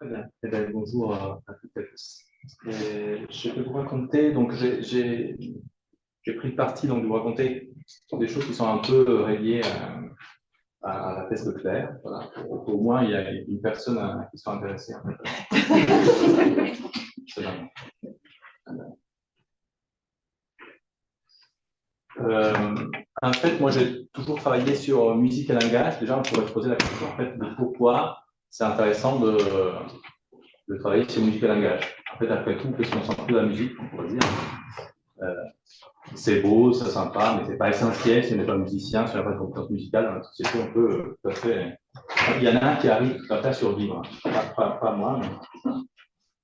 Très bien. Eh bien, bonjour à toutes et à tous. Je vais vous raconter, donc j'ai pris parti donc, de vous raconter des choses qui sont un peu reliées à la thèse de Claire. Voilà. Au moins, il y a une personne qui soit intéressée. En fait. En fait, moi, j'ai toujours travaillé sur musique et langage. Déjà, on pourrait se poser la question en fait, de pourquoi c'est intéressant de travailler sur musique et langage. En fait, après tout, qu'est-ce qu'on s'en fout de la musique, on pourrait dire. Euh, c'est beau, c'est sympa, mais c'est pas essentiel si on n'est pas musicien, si on n'a pas de compétence musicale dans la société, on peut tout à fait. Il y en a un qui arrive tout à fait à survivre, pas moi. Mais...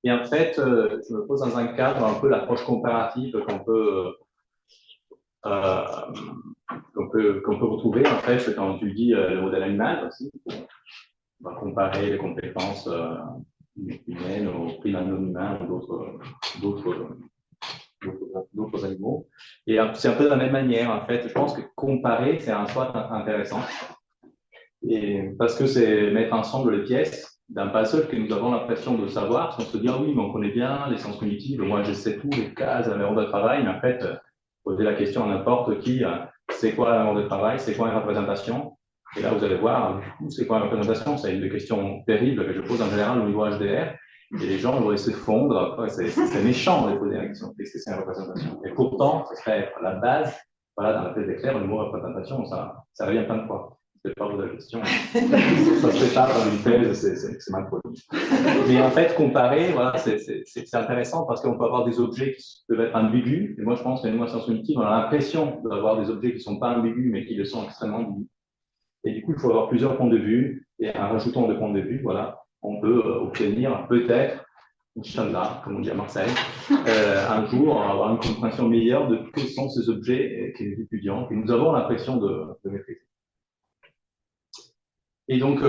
Et en fait, je me pose dans un cadre un peu l'approche comparative euh, qu'on peut retrouver en fait quand tu dis le modèle animal aussi. On va comparer les compétences humaines aux primates non humains ou d'autres animaux. Et c'est un peu de la même manière, en fait. Je pense que comparer, c'est un choix intéressant. Et parce que c'est mettre ensemble les pièces d'un puzzle que nous avons l'impression de savoir. On se dit, ah oui, mais on connaît bien les sciences cognitives, moi je sais tout, les cases, la mémoire de travail, mais en fait, poser la question à n'importe qui, c'est quoi la mémoire de travail, c'est quoi une représentation? Et là, vous allez voir, c'est quoi une représentation? C'est une des questions terribles que je pose en général au niveau HDR. Et les gens vont se fondre. C'est méchant de poser la question. Qu'est-ce que c'est une représentation? Et pourtant, ce serait la base. Voilà, dans la thèse d'éclair, le mot représentation, ça revient plein de fois. Je ne vais pas vous la question. Ça se fait pas dans une thèse, c'est mal poli. Mais en fait, comparer, voilà, c'est intéressant parce qu'on peut avoir des objets qui peuvent être ambigus. Et moi, je pense que nous, en sciences cognitives, on a l'impression d'avoir des objets qui ne sont pas ambigus, mais qui le sont extrêmement ambigus. Et du coup, il faut avoir plusieurs points de vue. Et en rajoutant des points de vue, voilà, on peut obtenir peut-être, Inch'Allah, comme on dit à Marseille, un jour avoir une compréhension meilleure de quels sont ces objets que les étudiants, que nous avons l'impression de maîtriser. Et donc,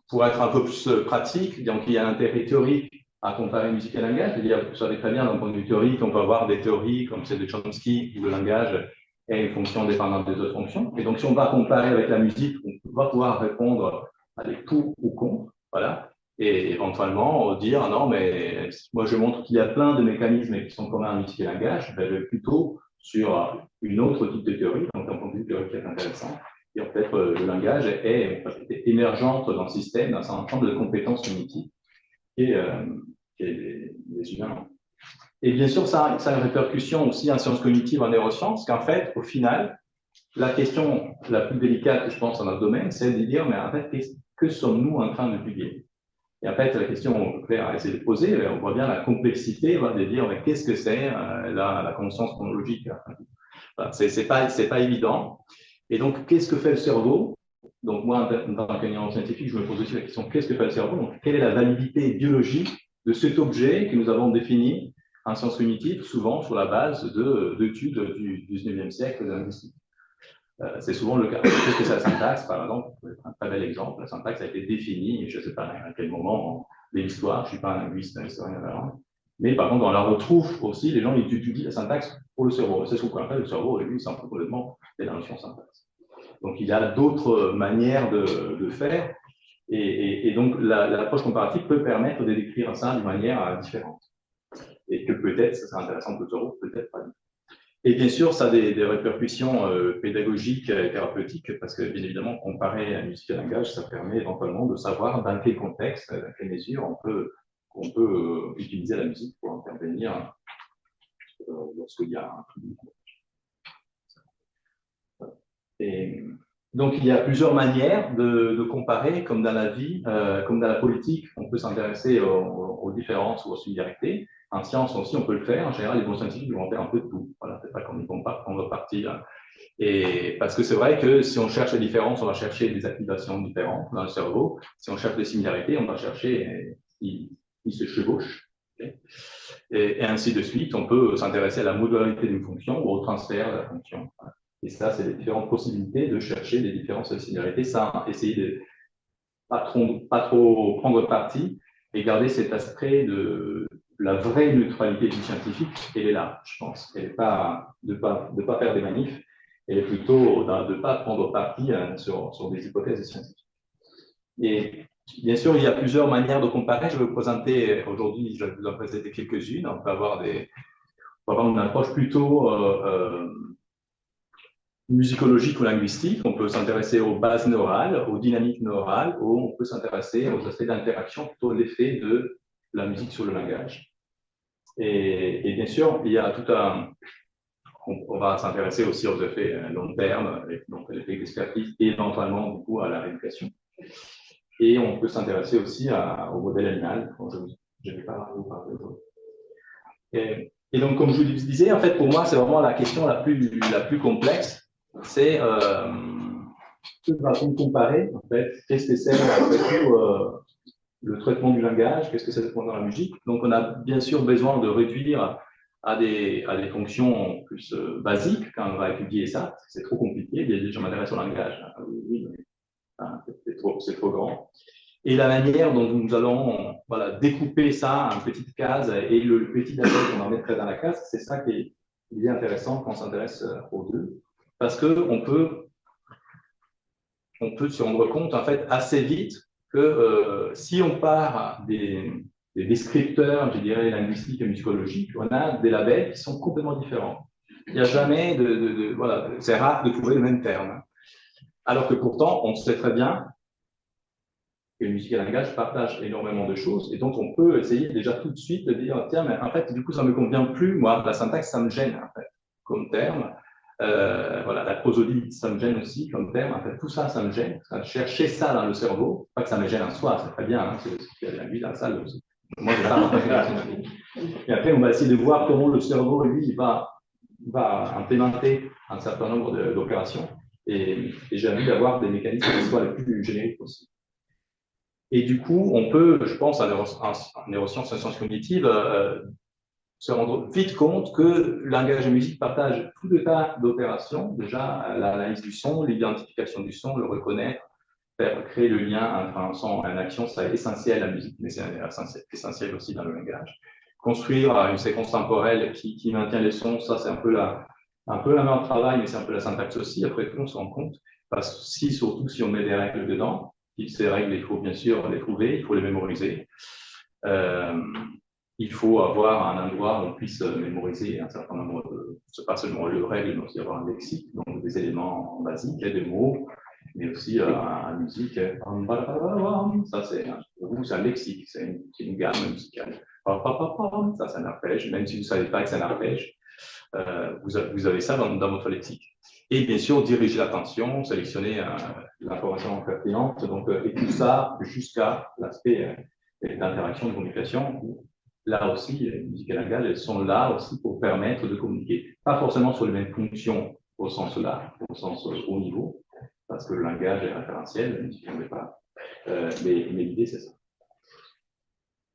pour être un peu plus pratique, donc il y a un intérêt théorique à comparer musique et langage. C'est-à-dire, vous savez très bien, d'un point de vue théorique, on peut avoir des théories comme celle de Chomsky, où le langage est une fonction dépendante des autres fonctions. Et donc, si on va comparer avec la musique, on va pouvoir répondre à des pour ou contre, voilà. Et éventuellement dire, non, mais moi, je montre qu'il y a plein de mécanismes qui sont communs à musique et langage, ben, je vais plutôt sur une autre type de théorie, donc un point de vue théorique qui est intéressant. Et en fait, le langage est émergente dans le système, dans un ensemble de compétences cognitives et les humains. Et bien sûr, ça a une répercussion aussi en sciences cognitives, en neurosciences, qu'en fait, au final, la question la plus délicate, je pense, dans notre domaine, c'est de dire, mais en fait, que sommes-nous en train de publier? Et en fait, la question Claire a essayé de poser, on voit bien la complexité de dire, mais qu'est-ce que c'est la conscience chronologique? Enfin, c'est pas évident. Et donc, qu'est-ce que fait le cerveau? Donc, moi, en tant qu'ingénieur scientifique, je me pose aussi la question, qu'est-ce que fait le cerveau? Donc, quelle est la validité biologique de cet objet que nous avons défini en sciences cognitives, souvent sur la base d'études du 19e siècle de linguistique? C'est souvent le cas. Qu'est-ce que c'est la syntaxe, par exemple? Un très bel exemple. La syntaxe a été définie, je ne sais pas à quel moment de l'histoire, je ne suis pas un linguiste, un historien de la langue. Mais par contre, on la retrouve aussi, les gens ils étudient la syntaxe pour le cerveau. C'est ce qu'on appelle le cerveau, et lui, il s'en fout complètement des notions syntaxe. Donc, il y a d'autres manières de faire. Et donc, l'approche comparative peut permettre de décrire ça d'une manière différente. Et que peut-être, ça serait intéressant pour le cerveau, peut-être pas. Et bien sûr, ça a des répercussions pédagogiques et thérapeutiques, parce que bien évidemment, comparer la musique et le langage, ça permet éventuellement de savoir dans quel contexte, dans quelle mesure on peut utiliser la musique pour intervenir lorsqu'il y a un public. Et donc, il y a plusieurs manières de comparer, comme dans la vie, comme dans la politique, on peut s'intéresser aux différences ou aux similarités. En science aussi, on peut le faire. En général, les bons scientifiques vont faire un peu de tout. Voilà, c'est pas comme ils vont pas prendre parti. Et parce que c'est vrai que si on cherche les différences, on va chercher des activations différentes dans le cerveau. Si on cherche les similarités, on va chercher qui se chevauchent. Okay, et ainsi de suite, on peut s'intéresser à la modularité d'une fonction ou au transfert de la fonction. Et ça, c'est les différentes possibilités de chercher des différences et des similarités sans essayer de pas trop prendre parti et garder cet aspect de la vraie neutralité du scientifique. Elle est là, je pense. Elle n'est pas de pas faire des manifs, elle est plutôt de ne pas prendre parti sur des hypothèses scientifiques. Et Bien sûr, il y a plusieurs manières de comparer. Je vais vous présenter aujourd'hui, je vais vous en présenter quelques-unes. On peut avoir une approche plutôt musicologique ou linguistique. On peut s'intéresser aux bases neurales, aux dynamiques neurales, ou on peut s'intéresser aux aspects d'interaction, plutôt l'effet de la musique sur le langage. Et bien sûr, il y a tout un. On va s'intéresser aussi aux effets long terme, donc l'effet d'expertise et éventuellement beaucoup à la rééducation. Et on peut s'intéresser aussi au modèle animal. Je ne vais pas vous parler d'autre. Et donc, comme je vous disais, en fait, pour moi, c'est vraiment la question la plus complexe. C'est que va-t-on comparer, en fait, qu'est-ce que c'est, après tout, le traitement du langage, qu'est-ce que c'est dans la musique. Donc, on a bien sûr besoin de réduire à des fonctions plus basiques quand on va étudier ça. C'est trop compliqué. Je m'intéresse au langage. Oui, mais c'est trop grand. Et la manière dont nous allons découper ça en petites cases et le petit détail qu'on en mettrait dans la case, c'est ça qui est intéressant quand on s'intéresse aux deux. Parce qu'on peut se rendre compte en fait assez vite que si on part des descripteurs, je dirais, linguistiques et musicologiques, on a des labels qui sont complètement différents. Il n'y a jamais voilà, c'est rare de trouver le même terme. Alors que pourtant, on sait très bien que musique et langage partagent énormément de choses, et donc on peut essayer déjà tout de suite de dire, tiens, mais en fait, du coup, ça ne me convient plus, moi, la syntaxe, ça me gêne, en fait, comme terme. Voilà, la prosodie, ça me gêne aussi comme terme. En fait, tout ça, ça me gêne. Chercher ça dans le cerveau, pas que ça me gêne en soi, c'est très bien, hein, c'est ce qu'il y a lui dans la salle aussi. Moi, je parle en et après, on va essayer de voir comment le cerveau, lui, va implémenter un certain nombre d'opérations. Et j'ai envie d'avoir des mécanismes qui soient les plus génériques possibles. Et du coup, on peut, je pense, en neurosciences et sciences cognitives, se rendre vite compte que le langage et la musique partagent tout un tas d'opérations. Déjà, l'analyse du son, l'identification du son, le reconnaître, créer le lien entre un son et une action, c'est essentiel à la musique, mais c'est essentiel aussi dans le langage. Construire une séquence temporelle qui maintient les sons, ça c'est un peu la même travail, mais c'est un peu la syntaxe aussi. Après tout, on se rend compte, parce que surtout si on met des règles dedans, ces règles, il faut bien sûr les trouver, il faut les mémoriser. Il faut avoir un endroit où on puisse mémoriser un certain nombre pas seulement de règles, mais aussi avoir un lexique, donc des éléments basiques, des mots, mais aussi la musique. Ça, c'est un lexique, c'est une gamme musicale. Ça, c'est un arpège, même si vous ne savez pas que c'est un arpège, vous avez ça dans votre lexique. Et bien sûr, diriger l'attention, sélectionner l'information pertinente, donc, et tout ça jusqu'à l'aspect d'interaction, de communication. Là aussi, les musiques et langage, elles sont là aussi pour permettre de communiquer. Pas forcément sur les mêmes fonctions au sens là, au sens haut niveau, parce que le langage est référentiel, la musique n'en est pas. Mais l'idée, c'est ça.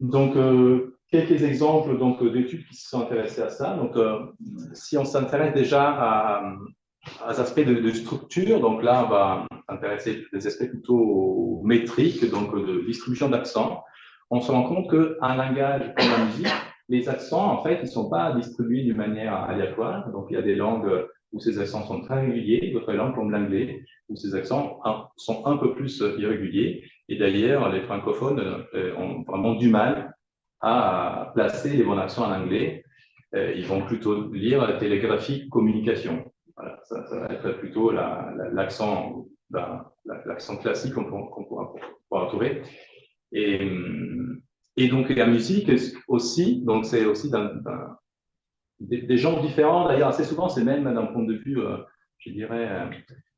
Donc, quelques exemples d'études qui se sont intéressées à ça. Donc, si on s'intéresse déjà à aspects de structure, donc là, on va s'intéresser à des aspects plutôt métriques, donc de distribution d'accents. On se rend compte qu'un langage comme la musique, les accents, en fait, ils ne sont pas distribués d'une manière aléatoire. Donc, il y a des langues où ces accents sont très réguliers, d'autres langues comme l'anglais, où ces accents sont un peu plus irréguliers. Et d'ailleurs, les francophones ont vraiment du mal à placer les bons accents en anglais. Ils vont plutôt lire télégraphique communication. Voilà, ça va être plutôt l'accent classique qu'on pourra trouver. Et donc la musique aussi, donc c'est aussi des genres différents. D'ailleurs, assez souvent, c'est même d'un point de vue, je dirais,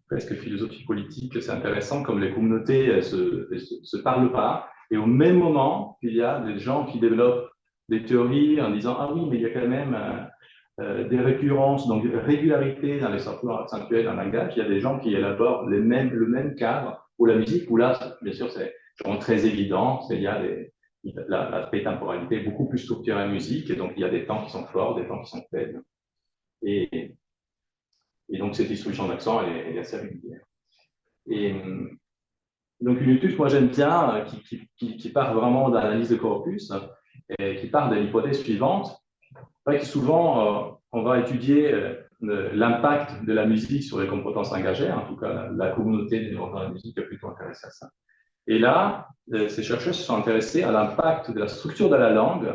presque philosophie politique, c'est intéressant, comme les communautés se parlent pas. Et au même moment, il y a des gens qui développent des théories en disant, ah oui, mais il y a quand même des récurrences, donc régularité dans les structures accentuelles d'un langage. Il y a des gens qui élaborent le même cadre pour la musique, où là, bien sûr, c'est très évident, il y a l'aspect temporalité est beaucoup plus structuré en musique, et donc il y a des temps qui sont forts, des temps qui sont faibles. Et donc cette distribution d'accent, elle est assez régulière. Et donc une étude que moi j'aime bien, qui part vraiment d'analyse de corpus, et qui part de l'hypothèse suivante, que souvent on va étudier l'impact de la musique sur les compétences langagières, en tout cas la communauté des neurosciences de la musique est plutôt intéressée à ça. Et là, ces chercheurs se sont intéressés à l'impact de la structure de la langue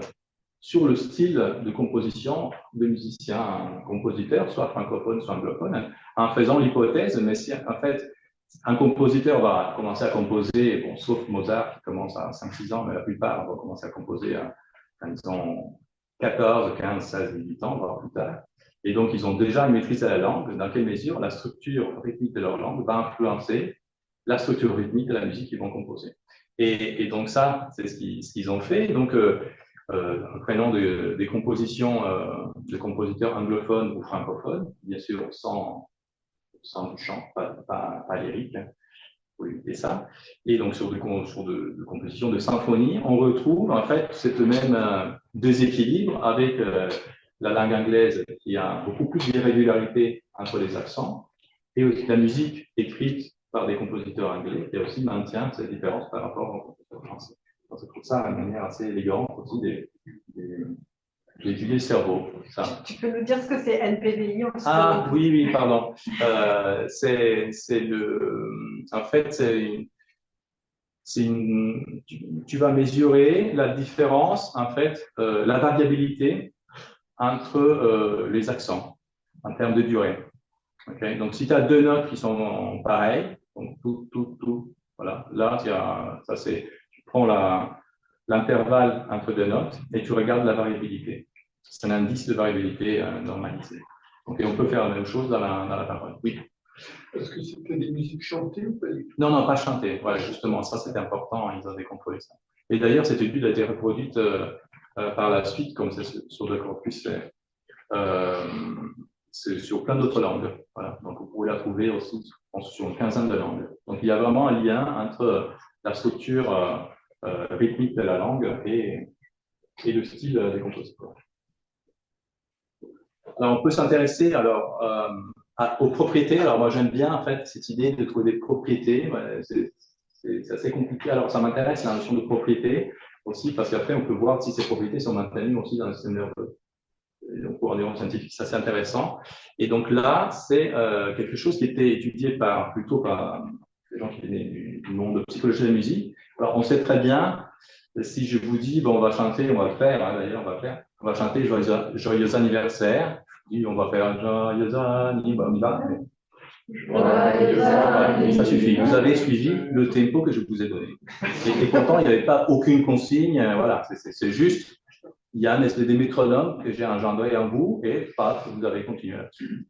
sur le style de composition des musiciens, compositeurs, soit francophones, soit anglophones, en faisant l'hypothèse, mais si en fait, un compositeur va commencer à composer, bon, sauf Mozart qui commence à 5-6 ans, mais la plupart vont commencer à composer quand ils ont 14, 15, 16, 18 ans, voire plus tard. Et donc, ils ont déjà une maîtrise de la langue. Dans quelle mesure la structure rythmique de leur langue va influencer la structure rythmique de la musique qu'ils vont composer. Et donc, ça, c'est ce qu'ils ont fait. Donc, prenant des compositions de compositeurs anglophones ou francophones, bien sûr, sans chant, pas lyrique, hein, pour éviter ça. Et donc, sur de compositions de symphonie, on retrouve en fait cette même déséquilibre avec la langue anglaise qui a beaucoup plus d'irrégularité entre les accents et aussi la musique écrite par des compositeurs anglais qui aussi maintient cette différence par rapport aux compositeurs français. Donc, je trouve ça une manière assez élégante aussi d'étudier le cerveau. Ça. Tu peux nous dire ce que c'est NPVI en Ah oui, pardon. En fait, tu vas mesurer la différence, en fait, la variabilité entre les accents en termes de durée. Okay? Donc, si tu as deux notes qui sont pareilles, donc tout, voilà, là, tu prends l'intervalle entre deux notes et tu regardes la variabilité. C'est un indice de variabilité normalisé. Donc, et on peut faire la même chose dans la parole. Oui. Est-ce que c'était des musiques chantées ou pas du tout? Non, pas chantées. Voilà, justement, ça c'était important, ils avaient contrôlé ça. Et d'ailleurs, cette étude a été reproduite par la suite, comme c'est sur le corpus, c'est sur plein d'autres langues. Voilà. Donc, vous pouvez la trouver aussi sur une quinzaine de langues. Donc, il y a vraiment un lien entre la structure rythmique de la langue et le style des compositeurs. Alors, on peut s'intéresser aux propriétés. Alors, moi, j'aime bien en fait cette idée de trouver des propriétés. C'est assez compliqué. Alors, ça m'intéresse la notion de propriété aussi parce qu'après, on peut voir si ces propriétés sont maintenues aussi dans le système nerveux. Donc, pour un neuroscientifique, c'est assez intéressant. Et donc là, c'est quelque chose qui était étudié plutôt par des gens qui venaient du monde de psychologie de la musique. Alors, on sait très bien, si je vous dis, bon, on va chanter, on va le faire, hein, d'ailleurs, on va chanter Joyeux anniversaire. Je dis, on va faire Joyeux anniversaire. Ça suffit. Vous avez suivi le tempo que je vous ai donné. Et pourtant, il n'y avait pas aucune consigne. Voilà, c'est juste. Il y a un espèce de métronome que j'ai engendré en vous et paf, vous avez continué là-dessus.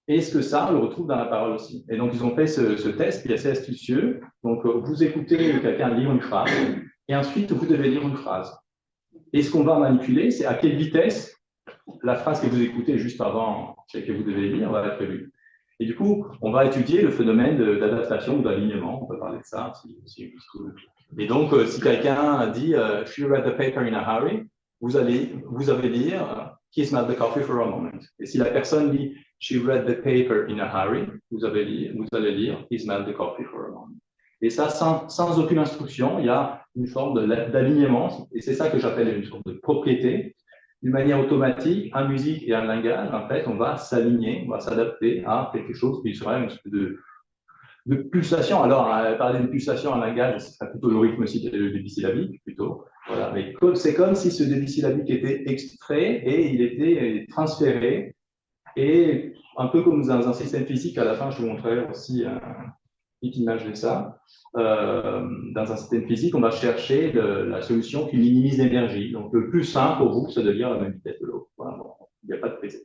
Est-ce que ça, on le retrouve dans la parole aussi? Et donc, ils ont fait ce test qui est assez astucieux. Donc, vous écoutez quelqu'un lire une phrase et ensuite, vous devez lire une phrase. Et ce qu'on va manipuler, c'est à quelle vitesse la phrase que vous écoutez juste avant celle que vous devez lire va être lue. Et du coup, on va étudier le phénomène d'adaptation ou d'alignement. On peut parler de ça. Et donc, si quelqu'un dit « She read the paper in a hurry », vous allez lire « He smelled the coffee for a moment ». Et si la personne dit « She read the paper in a hurry », vous allez lire « He smelled the coffee for a moment ». Et ça, sans aucune instruction, il y a une forme d'alignement. Et c'est ça que j'appelle une sorte de propriété. D'une manière automatique, en musique et en langage, en fait, on va s'aligner, on va s'adapter à quelque chose qui sera une espèce de pulsation. Alors, parler d'une pulsation en langage, ce serait plutôt le rythme débit syllabique, plutôt. Voilà. Mais c'est comme si ce débit syllabique était extrait et il était transféré. Et un peu comme dans un système physique, à la fin, je vous montrerai aussi une petite image de ça. Dans un système physique, on va chercher la solution qui minimise l'énergie. Donc, le plus simple pour vous, c'est de lire à la même vitesse de l'autre. Voilà. Bon, il n'y a pas de prise.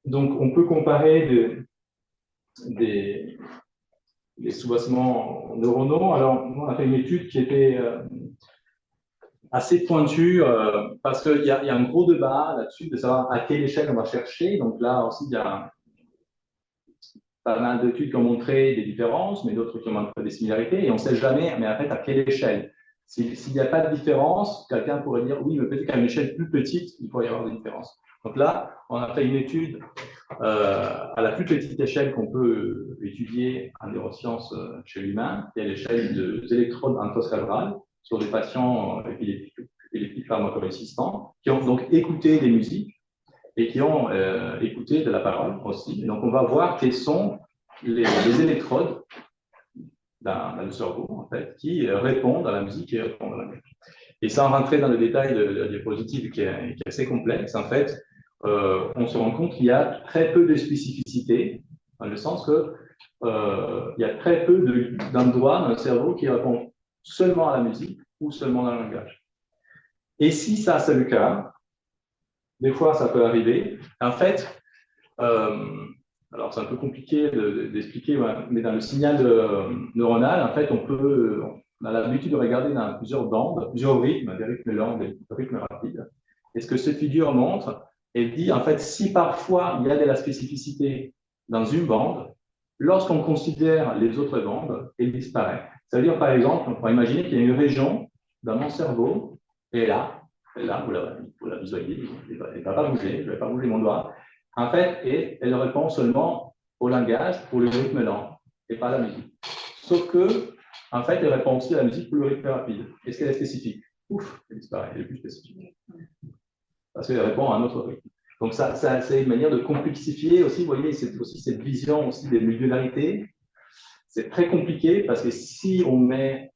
Donc, on peut comparer des soubassements neuronaux. Alors, nous, on a fait une étude qui était assez pointue parce qu'il y a un gros débat là-dessus de savoir à quelle échelle on va chercher. Donc là aussi, il y a pas mal d'études qui ont montré des différences, mais d'autres qui ont montré des similarités. Et on ne sait jamais, mais en fait, à quelle échelle. S'il n'y a pas de différence, quelqu'un pourrait dire oui, mais peut-être qu'à une échelle plus petite, il pourrait y avoir des différences. Donc là, on a fait une étude à la plus petite échelle qu'on peut étudier en neurosciences chez l'humain, qui est l'échelle des électrodes intracérébrales sur des patients épileptiques pharmacorésistants, qui ont donc écouté des musiques et qui ont écouté de la parole aussi. Et donc, on va voir quelles sont les électrodes d'un cerveau, en fait, qui répondent à la musique et répondent à la musique. Et sans rentrer dans le détail de la diapositive qui est assez complexe, en fait, on se rend compte qu'il y a très peu de spécificité, dans le sens que il y a très peu d'endroits dans le cerveau qui répondent seulement à la musique ou seulement dans le langage. Et si ça, c'est le cas, des fois, ça peut arriver. En fait, alors c'est un peu compliqué d'expliquer, mais dans le signal neuronal, en fait, on a l'habitude de regarder dans plusieurs bandes, plusieurs rythmes, des rythmes lents, des rythmes rapides. Et ce que cette figure montre, elle dit, en fait, si parfois il y a de la spécificité dans une bande, lorsqu'on considère les autres bandes, elle disparaît. Ça veut dire, par exemple, on pourrait imaginer qu'il y a une région dans mon cerveau, et là, vous la visualisez, elle ne va pas bouger, je ne vais pas bouger mon doigt. En fait, et elle répond seulement au langage pour le rythme lent et pas à la musique. Sauf que, en fait, elle répond aussi à la musique pour le rythme rapide. Est-ce qu'elle est spécifique? Ouf, elle disparaît, elle est plus spécifique. Parce qu'elle répond à un autre rythme. Donc, ça c'est une manière de complexifier aussi, vous voyez, c'est aussi cette vision aussi des modularités. C'est très compliqué parce que si on met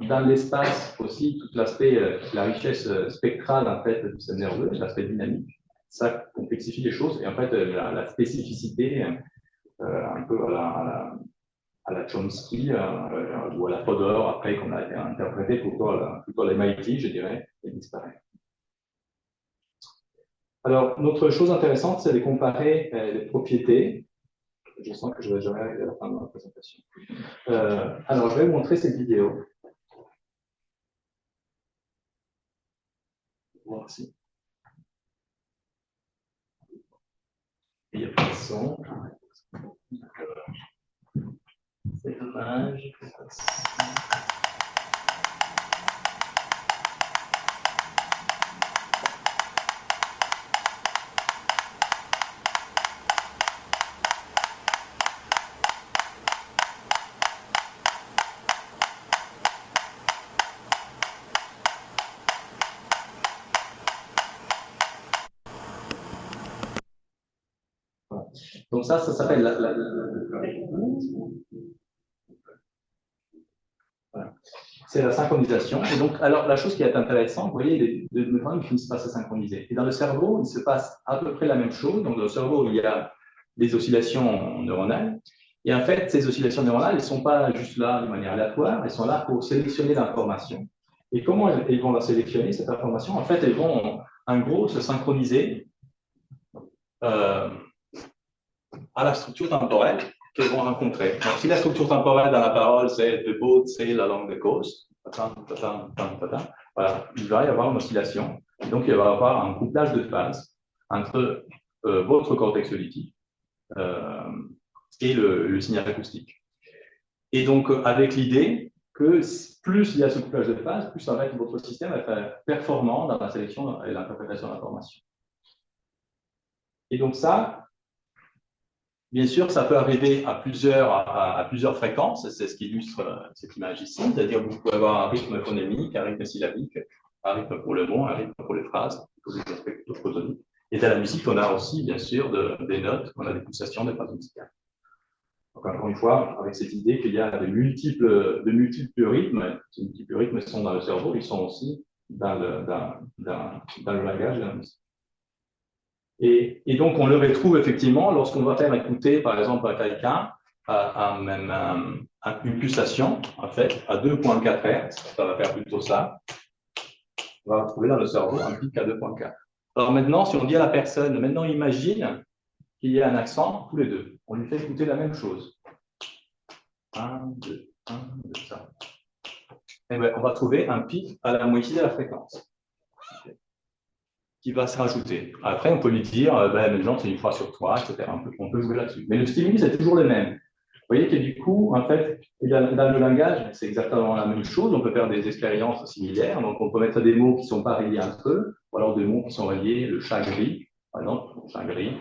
dans l'espace aussi tout l'aspect, la richesse spectrale en fait, du système nerveux, l'aspect dynamique, ça complexifie les choses. Et en fait, la spécificité, un peu à la Chomsky ou à la Fodor, après qu'on a été interprété plutôt à l'MIT, je dirais, elle disparaît. Alors, une autre chose intéressante, c'est de comparer les propriétés. Je sens que je ne vais jamais arriver à la fin de ma présentation. Alors, je vais vous montrer cette vidéo. Voir si. Il n'y a pas de son. C'est dommage. Donc ça s'appelle voilà. C'est la synchronisation. Et donc, alors, la chose qui est intéressante, vous voyez, les neurones ne finissent pas à se synchroniser. Et dans le cerveau, il se passe à peu près la même chose. Donc, dans le cerveau, il y a des oscillations neuronales. Et en fait, ces oscillations neuronales, elles ne sont pas juste là de manière aléatoire, elles sont là pour sélectionner l'information. Et comment elles vont la sélectionner, cette information? En fait, elles vont, en gros, se synchroniser à la structure temporelle qu'elles vont rencontrer. Donc, si la structure temporelle dans la parole, c'est the boat, c'est la langue de cause, voilà, il va y avoir une oscillation. Donc, il va y avoir un couplage de phases entre votre cortex auditif et le signal acoustique. Et donc, avec l'idée que plus il y a ce couplage de phases, plus en fait, votre système va être performant dans la sélection et l'interprétation de l'information. Et donc ça, bien sûr, ça peut arriver à plusieurs fréquences, c'est ce qui illustre cette image ici, c'est-à-dire que vous pouvez avoir un rythme phonémique, un rythme syllabique, un rythme pour le mot, un rythme pour les phrases, pour les aspects photoniques. Et dans la musique, on a aussi, bien sûr, des notes, on a des pulsations, des phrases musicales. Donc, encore une fois, avec cette idée qu'il y a de multiples rythmes, ces multiples rythmes sont dans le cerveau, ils sont aussi dans le langage de la musique. Et donc, on le retrouve effectivement lorsqu'on va faire écouter, par exemple, à quelqu'un une pulsation, en fait, à 2.4 Hz, ça va faire plutôt ça. On va retrouver dans le cerveau un pic à 2.4. Alors maintenant, si on dit à la personne, maintenant imagine qu'il y a un accent tous les deux. On lui fait écouter la même chose. 1, 2, ça. Et bien, on va trouver un pic à la moitié de la fréquence qui va se rajouter. Après, on peut lui dire, maintenant, c'est une fois sur trois, etc. On peut jouer là-dessus. Mais le stimulus, c'est toujours le même. Vous voyez que du coup, en fait, dans le langage, c'est exactement la même chose. On peut faire des expériences similaires. Donc, on peut mettre des mots qui ne sont pas reliés entre eux, ou alors des mots qui sont reliés, le chat gris, par exemple, chat gris,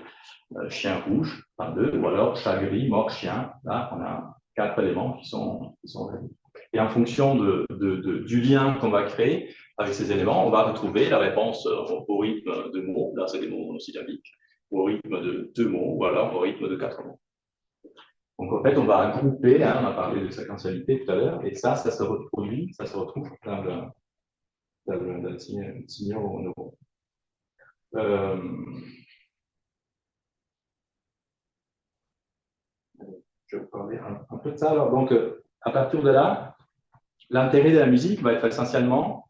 chien rouge, par deux, ou alors chat gris, mort, chien. Là, on a 4 éléments qui sont reliés. Et en fonction du lien qu'on va créer avec ces éléments, on va retrouver la réponse au rythme de mots, là c'est des mots monosyllabiques, au rythme de 2 mots, ou alors au rythme de 4 mots. Donc, en fait, on va grouper, hein, on a parlé de séquentialité tout à l'heure, et ça se reproduit, ça se retrouve dans le signaux neuraux. Je vais vous parler un peu de ça. Alors, donc, à partir de là, l'intérêt de la musique va être essentiellement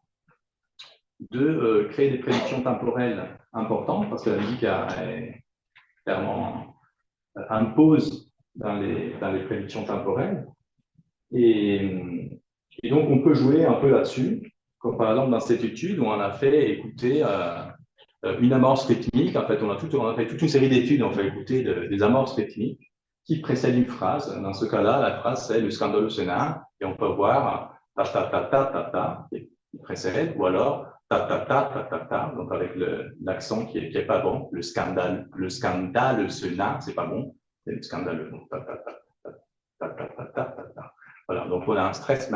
de créer des prédictions temporelles importantes, parce que la musique clairement impose dans les prédictions temporelles. Et donc, on peut jouer un peu là-dessus, comme par exemple dans cette étude où on a fait écouter une amorce rythmique. En fait, on a fait toute une série d'études, on fait écouter des amorces rythmiques qui précèdent une phrase. Dans ce cas-là, la phrase, c'est le scandale au Sénat, et on peut voir ta ta ta ta ta ta qui précède, ou alors ta ta ta ta ta ta, donc avec l'accent qui est pas bon, le scandale au Sénat, c'est pas bon, c'est le scandale, donc ta ta ta ta ta ta ta ta ta. Voilà, donc on a un stress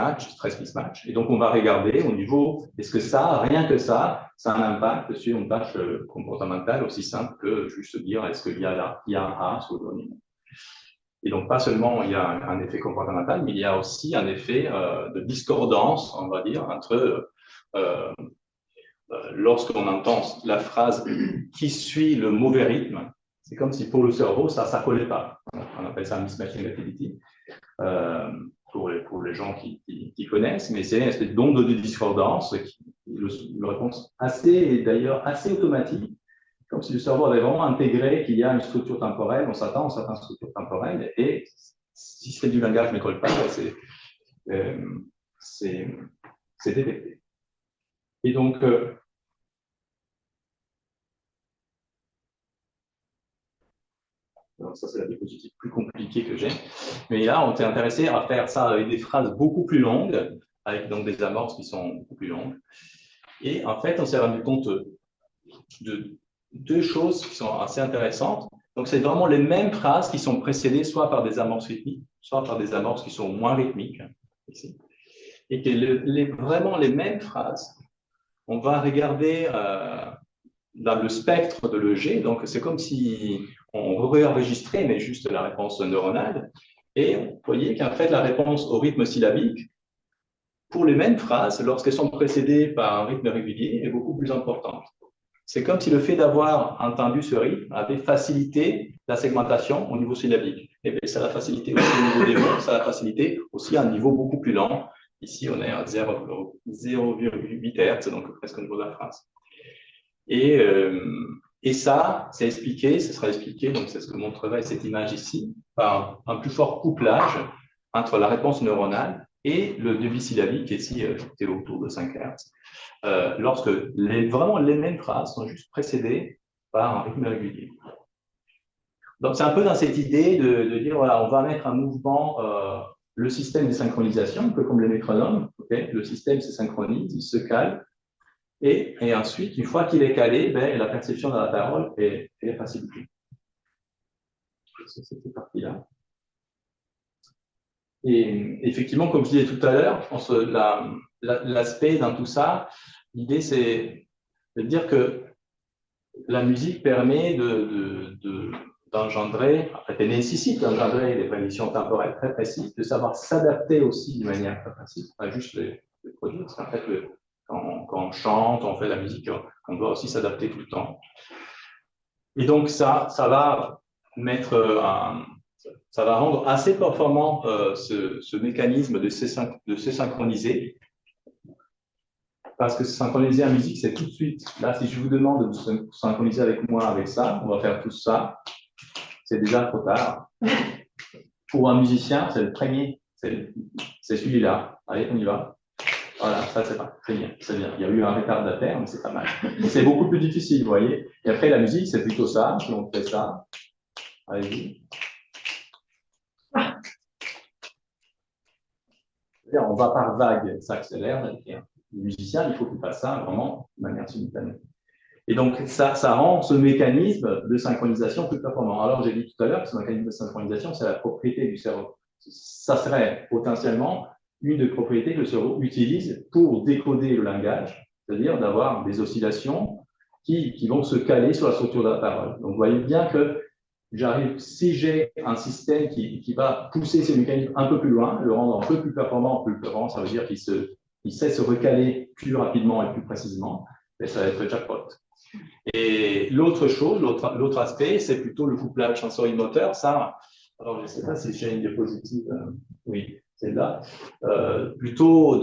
mismatch, et donc on va regarder au niveau, est-ce que ça, rien que ça a un impact sur une tâche comportementale aussi simple que juste dire est-ce qu'il y a un A sur le nom. Et donc pas seulement il y a un effet comportemental, mais il y a aussi un effet de discordance, on va dire, entre lorsqu'on entend la phrase qui suit le mauvais rythme, c'est comme si pour le cerveau, ça collait pas. On appelle ça mismatching activity. Pour les gens qui connaissent, mais c'est une espèce d'onde de discordance, une réponse d'ailleurs assez automatique, comme si le cerveau avait vraiment intégré qu'il y a une structure temporelle, on s'attend à certaines structures temporelles, et si c'est du langage ne colle pas, c'est détecté. Et donc, alors ça, c'est la diapositive plus compliquée que j'ai. Mais là, on s'est intéressé à faire ça avec des phrases beaucoup plus longues, avec donc des amorces qui sont beaucoup plus longues. Et en fait, on s'est rendu compte de deux choses qui sont assez intéressantes. Donc, c'est vraiment les mêmes phrases qui sont précédées soit par des amorces rythmiques, soit par des amorces qui sont moins rythmiques, ici. Et que vraiment les mêmes phrases, on va regarder dans le spectre de l'EG, donc c'est comme si on réenregistrait, mais juste la réponse neuronale, et vous voyez qu'en fait, la réponse au rythme syllabique, pour les mêmes phrases, lorsqu'elles sont précédées par un rythme régulier, est beaucoup plus importante. C'est comme si le fait d'avoir entendu ce rythme avait facilité la segmentation au niveau syllabique. Et bien, ça l'a facilité aussi au niveau des mots, ça l'a facilité aussi à un niveau beaucoup plus lent. Ici, on est à 0,8 Hz, donc presque au niveau de la phrase. Et ça, c'est expliqué, ce sera expliqué, donc c'est ce que montrerait cette image ici, par un plus fort couplage entre la réponse neuronale et le débit syllabique, ici, c'était autour de 5 Hz, lorsque vraiment les mêmes phrases sont juste précédées par un rythme régulier. Donc, c'est un peu dans cette idée de dire, voilà, on va mettre en mouvement le système de synchronisation, un peu comme le métronome, okay. Le système se synchronise, il se cale, et ensuite, une fois qu'il est calé, ben, la perception de la parole est facilitée. C'est cette partie-là. Et effectivement, comme je disais tout à l'heure, je pense que l'aspect dans tout ça, l'idée, c'est de dire que la musique permet d'engendrer, en fait, elle nécessite d'engendrer des prédictions temporelles très précises, de savoir s'adapter aussi de manière très précise, pas juste les produire, parce qu'en fait, quand on chante, on fait de la musique, on doit aussi s'adapter tout le temps. Et donc, ça va ça va rendre assez performant ce mécanisme de se synchroniser. Parce que se synchroniser en musique, c'est tout de suite. Là, si je vous demande de vous synchroniser avec moi avec ça, on va faire tout ça. C'est déjà trop tard. Pour un musicien, c'est le premier. C'est celui-là. Allez, on y va. Voilà, ça c'est pas très bien, c'est bien. Il y a eu un retardataire, mais c'est pas mal. C'est beaucoup plus difficile, vous voyez. Et après, la musique, c'est plutôt ça. Si on fait ça, allez-y. On va par vague, ça accélère. Le musicien, il faut qu'il fasse ça vraiment de manière simultanée. Et donc, ça rend ce mécanisme de synchronisation plus performant. Alors, j'ai dit tout à l'heure que ce mécanisme de synchronisation, c'est la propriété du cerveau. Ça serait potentiellement une des propriétés que le cerveau utilise pour décoder le langage, c'est-à-dire d'avoir des oscillations qui vont se caler sur la structure de la parole. Donc, vous voyez bien que si j'ai un système qui va pousser ces mécanismes un peu plus loin, le rendre un peu plus performant, ça veut dire qu'il sait se recaler plus rapidement et plus précisément, et ça va être jackpot. Et l'autre aspect, c'est plutôt le couplage sensorimoteur. Ça, alors je ne sais pas si j'ai une diapositive, oui, c'est là, plutôt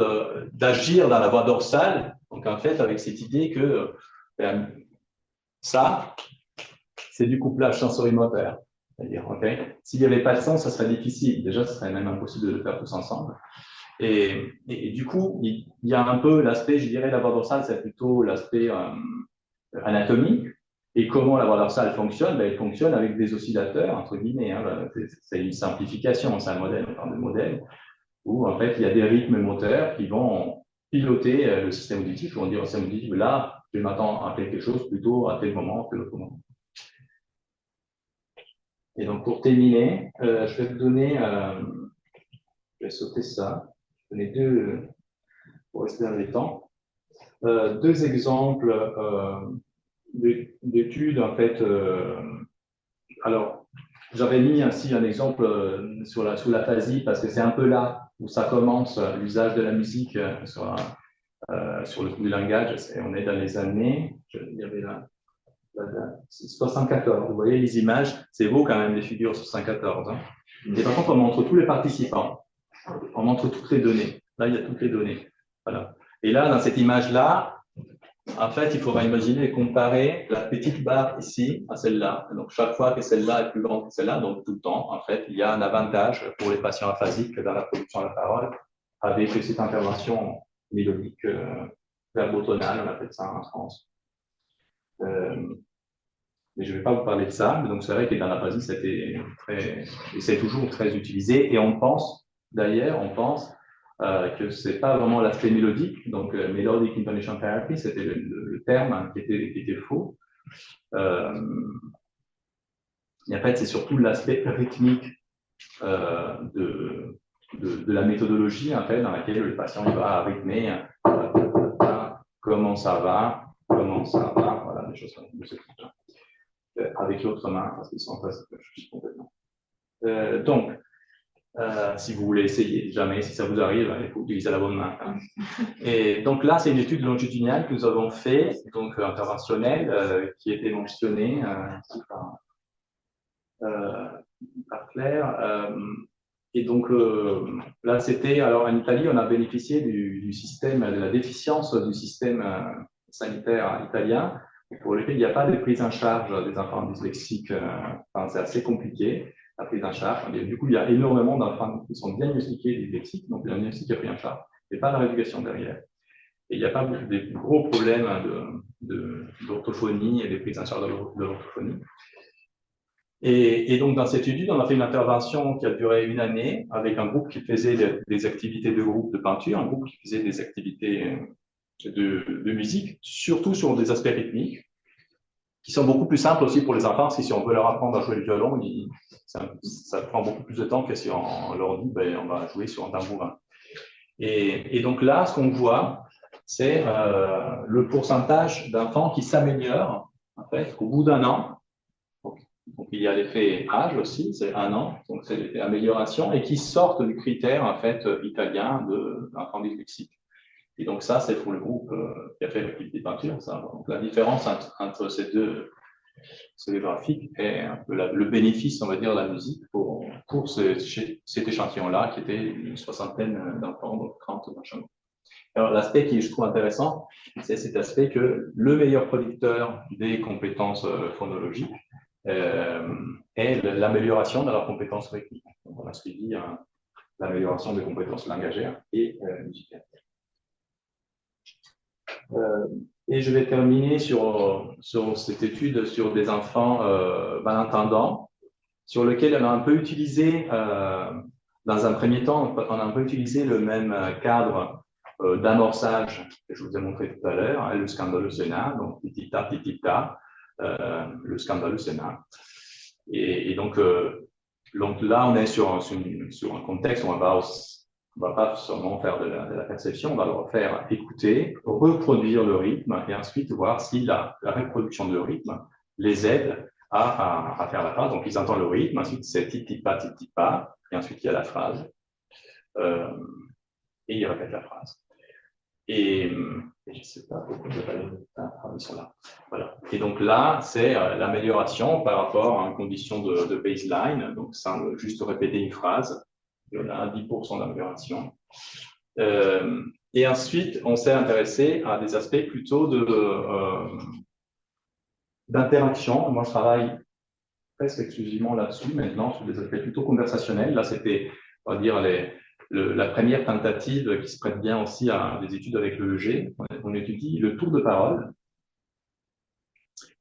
d'agir dans la voie dorsale, donc en fait avec cette idée que ça, c'est du couplage sensorimoteur. C'est-à-dire, s'il n'y avait pas de sens, ça serait difficile. Déjà, ce serait même impossible de le faire tous ensemble. Et du coup, il y a un peu l'aspect, je dirais, la voie dorsale, c'est plutôt l'aspect anatomique. Et comment la voie dorsale fonctionne? Elle fonctionne avec des oscillateurs, entre guillemets. C'est une simplification, c'est un modèle, on parle de modèle, où en fait, il y a des rythmes moteurs qui vont piloter le système auditif. On dit au système auditif, là, je m'attends à quelque chose plutôt à tel moment, tel autre moment. Et donc, pour terminer, je vais te donner, je vais sauter ça, je vais donner pour rester dans les temps, deux exemples d'études, en fait. Alors, j'avais mis ainsi un exemple sous l'aphasie, parce que c'est un peu là où ça commence l'usage de la musique sur le coup du langage. On est dans les années, il y avait là, 74. Vous voyez les images, c'est beau quand même, les figures 74. Hein. Et par contre, on montre tous les participants. On montre toutes les données. Là, il y a toutes les données. Voilà. Et là, dans cette image-là, en fait, il faudra imaginer et comparer la petite barre ici à celle-là. Donc, chaque fois que celle-là est plus grande que celle-là, donc tout le temps, en fait, il y a un avantage pour les patients aphasiques dans la production de la parole avec cette intervention mélodique verbotonale, on appelle ça en France. Mais je ne vais pas vous parler de ça. Mais donc, c'est vrai que dans l'aphasie, c'est toujours très utilisé. Et on pense que c'est pas vraiment l'aspect mélodique. Donc, Melodic Intonation Therapy, c'était le terme qui était faux. Et en fait, c'est surtout l'aspect rythmique de la méthodologie, en fait, dans laquelle le patient il va rythmer comment ça va, voilà, des choses de ce type. Avec l'autre main, parce qu'ils sont en face complètement. Donc, si vous voulez essayer, jamais, si ça vous arrive, il faut utiliser la bonne main. Hein. Et donc là, c'est une étude longitudinale que nous avons fait, donc interventionnelle, qui était mentionnée par Claire. Et donc là, c'était, alors en Italie, on a bénéficié du système, de la déficience du système sanitaire italien, pour lequel il n'y a pas de prise en charge des enfants dyslexiques. C'est assez compliqué, la prise en charge. Et du coup, il y a énormément d'enfants qui sont diagnostiqués dyslexiques, donc le diagnostic est pris en charge, et pas la rééducation derrière. Et il n'y a pas des gros problèmes d'orthophonie et des prises en charge de l'orthophonie. Et donc, dans cette étude, on a fait une intervention qui a duré 1 année avec un groupe qui faisait des activités de groupe de peinture, un groupe qui faisait des activités de musique, surtout sur des aspects rythmiques, qui sont beaucoup plus simples aussi pour les enfants, parce que si on veut leur apprendre à jouer le violon, ça prend beaucoup plus de temps que si on leur dit on va jouer sur un tambourin. Et donc là, ce qu'on voit, c'est le pourcentage d'enfants qui s'améliorent en fait, au bout d'1 an. Donc, il y a l'effet âge aussi, c'est 1 an, donc c'est l'effet amélioration, et qui sortent du critère en fait italien d'enfants dyslexiques. Et donc ça, c'est pour le groupe qui a fait l'activité de peinture. Ça. Donc la différence entre ces deux graphiques est un peu le bénéfice, on va dire, de la musique pour cet échantillon-là, qui était une 60aine d'enfants, donc 30 machin. Alors l'aspect qui je trouve intéressant, c'est cet aspect que le meilleur producteur des compétences phonologiques est l'amélioration de leurs compétences rythmiques. Donc on a suivi l'amélioration des compétences langagères et musicales. Et je vais terminer sur cette étude sur des enfants malentendants, sur lequel on a un peu utilisé, dans un premier temps, on a un peu utilisé le même cadre d'amorçage que je vous ai montré tout à l'heure, hein, le scandaleux Sénat, donc titita, titita, le scandaleux Sénat. Et donc là, on est sur un contexte où on va pas seulement faire de la perception, on va leur faire écouter, reproduire le rythme et ensuite voir si la reproduction de rythme les aide à faire la phrase. Donc, ils entendent le rythme, ensuite c'est tic pas, et ensuite il y a la phrase, et ils répètent la phrase. Et je ne sais pas pourquoi je vais pas ils sont là. Voilà. Et donc là, c'est l'amélioration par rapport à une condition de baseline. Donc, ça, juste répéter une phrase, on a 10% d'amélioration. Et ensuite, on s'est intéressé à des aspects plutôt d'interaction. Moi, je travaille presque exclusivement là-dessus maintenant, sur des aspects plutôt conversationnels. Là, c'était, on va dire, la première tentative qui se prête bien aussi à des études avec le EG. On étudie le tour de parole.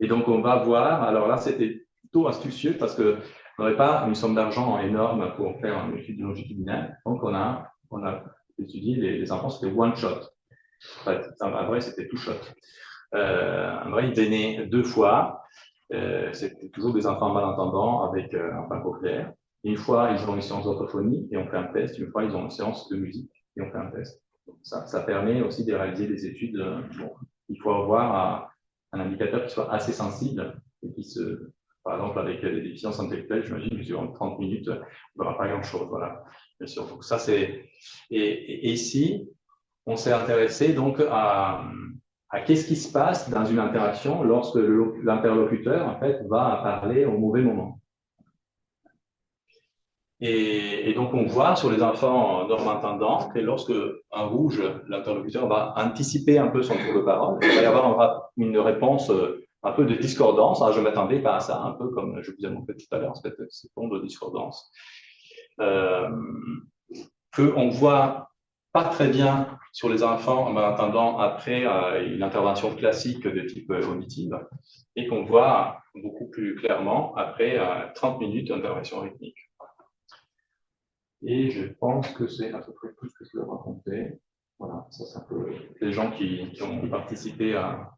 Et donc, on va voir, alors là, c'était plutôt astucieux parce qu'on n'aurait pas une somme d'argent énorme pour faire une étude longitudinale. Donc, on a étudié les enfants, c'était one shot. En fait, en vrai, c'était two shot. En vrai, ils venaient 2 fois. C'était toujours des enfants malentendants avec un pan cochléaire. Une fois, ils ont une séance d'orthophonie et on fait un test. Une fois, ils ont une séance de musique et on fait un test. Donc, ça permet aussi de réaliser des études. Bon, il faut avoir un indicateur qui soit assez sensible et qui par exemple, avec des déficiences intellectuelles, j'imagine que sur 30 minutes, on ne verra pas grand-chose. Voilà, bien sûr. Donc, ça, c'est. Et ici, on s'est intéressé donc à qu'est-ce qui se passe dans une interaction lorsque l'interlocuteur en fait va parler au mauvais moment. Et donc on voit sur les enfants normaux-entendants que lorsque un rouge, l'interlocuteur va anticiper un peu son tour de parole, il va y avoir une réponse un peu de discordance. Je ne m'attendais pas à ça, un peu comme je vous ai montré tout à l'heure, cette onde de discordance. Qu'on voit pas très bien sur les enfants en attendant après une intervention classique de type auditive et qu'on voit beaucoup plus clairement après 30 minutes d'intervention rythmique. Et je pense que c'est à peu près tout ce que je veux raconter. Voilà, ça c'est un peu les gens qui ont participé à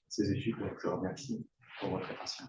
ces études, donc je vous remercie pour votre attention.